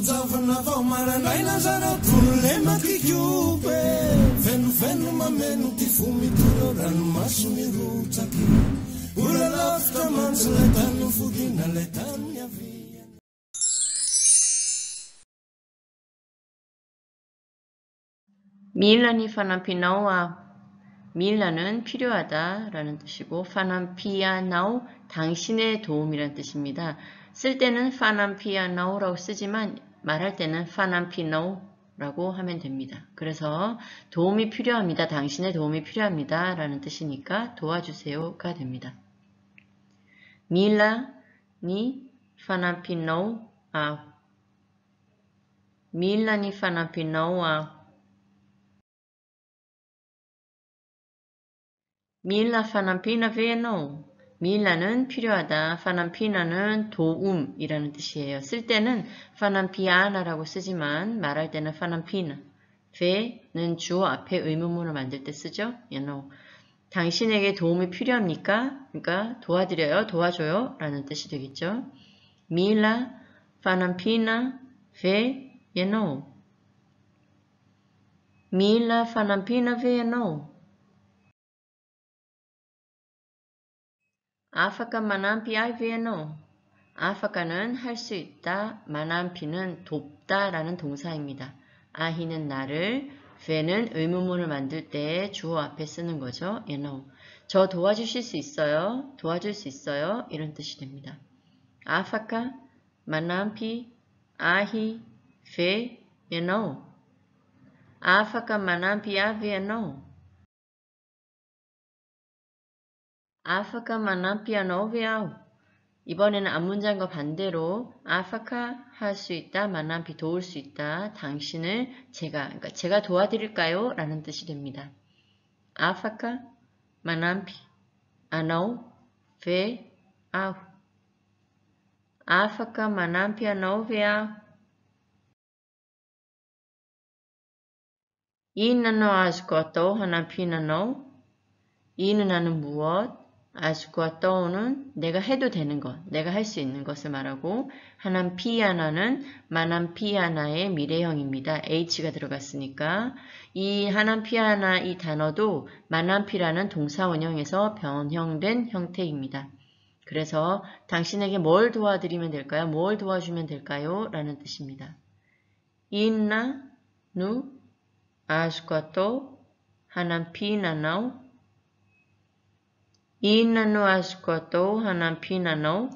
Zavana vao maranaina zareo problema kikiope fenofeno mameno ty fomitoro ranomaso mirotraky ola lafitra mantsy lay tany fodina lay tany avia. 밀란이 파남피나오아 밀란은 필요하다 라는 뜻이고 파남피아나오 당신의 도움이란 뜻입니다. 쓸 때는 파남피아나오라고 쓰지만 말할 때는 파남피나오라고 하면 됩니다. 그래서 도움이 필요합니다. 당신의 도움이 필요합니다 라는 뜻이니까 도와주세요가 됩니다. 밀란이 파남피나오아 밀란이 파남피나오아 밀라 파남피나 베노 밀라는 필요하다. 파남피나는 도움이라는 뜻이에요. 쓸 때는 파남피아나라고 쓰지만 말할 때는 파남피나. 베는 주어 앞에 의문문을 만들 때 쓰죠. 당신에게 도움이 필요합니까? 그러니까 도와드려요, 도와줘요 라는 뜻이 되겠죠. 밀라 파남피나 베노 밀라 파남피나 베노 아파카 마남피 아이비에노 아파카는 할 수 있다, 마남피는 돕다 라는 동사입니다. 아히는 나를, 베는 의문문을 만들 때 주어 앞에 쓰는 거죠. 저 도와주실 수 있어요? 도와줄 수 있어요? 이런 뜻이 됩니다. 아파카 마남피 아히 베에노 아파카 마남피 아비에노 아파카 마남피아노 베아우 이번에는 앞문장과 반대로 아파카 할 수 있다, 마남피 도울 수 있다, 당신을 그러니까 제가 도와드릴까요? 라는 뜻이 됩니다. 아파카 마남피 아노 베아우 아파카 마남피 아노 베아우 이나노 아스코토 하나피나노 이는 하는 무엇 아스쿠아또는 내가 해도 되는 것, 내가 할 수 있는 것을 말하고 하남피아나는 마남피아나의 미래형입니다. H가 들어갔으니까 이 하남피아나 이 단어도 마남피라는 동사원형에서 변형된 형태입니다. 그래서 당신에게 뭘 도와드리면 될까요? 뭘 도와주면 될까요? 라는 뜻입니다. 인나 누 아스쿠아또 하남피나나오 Inano ascolto hanan pinano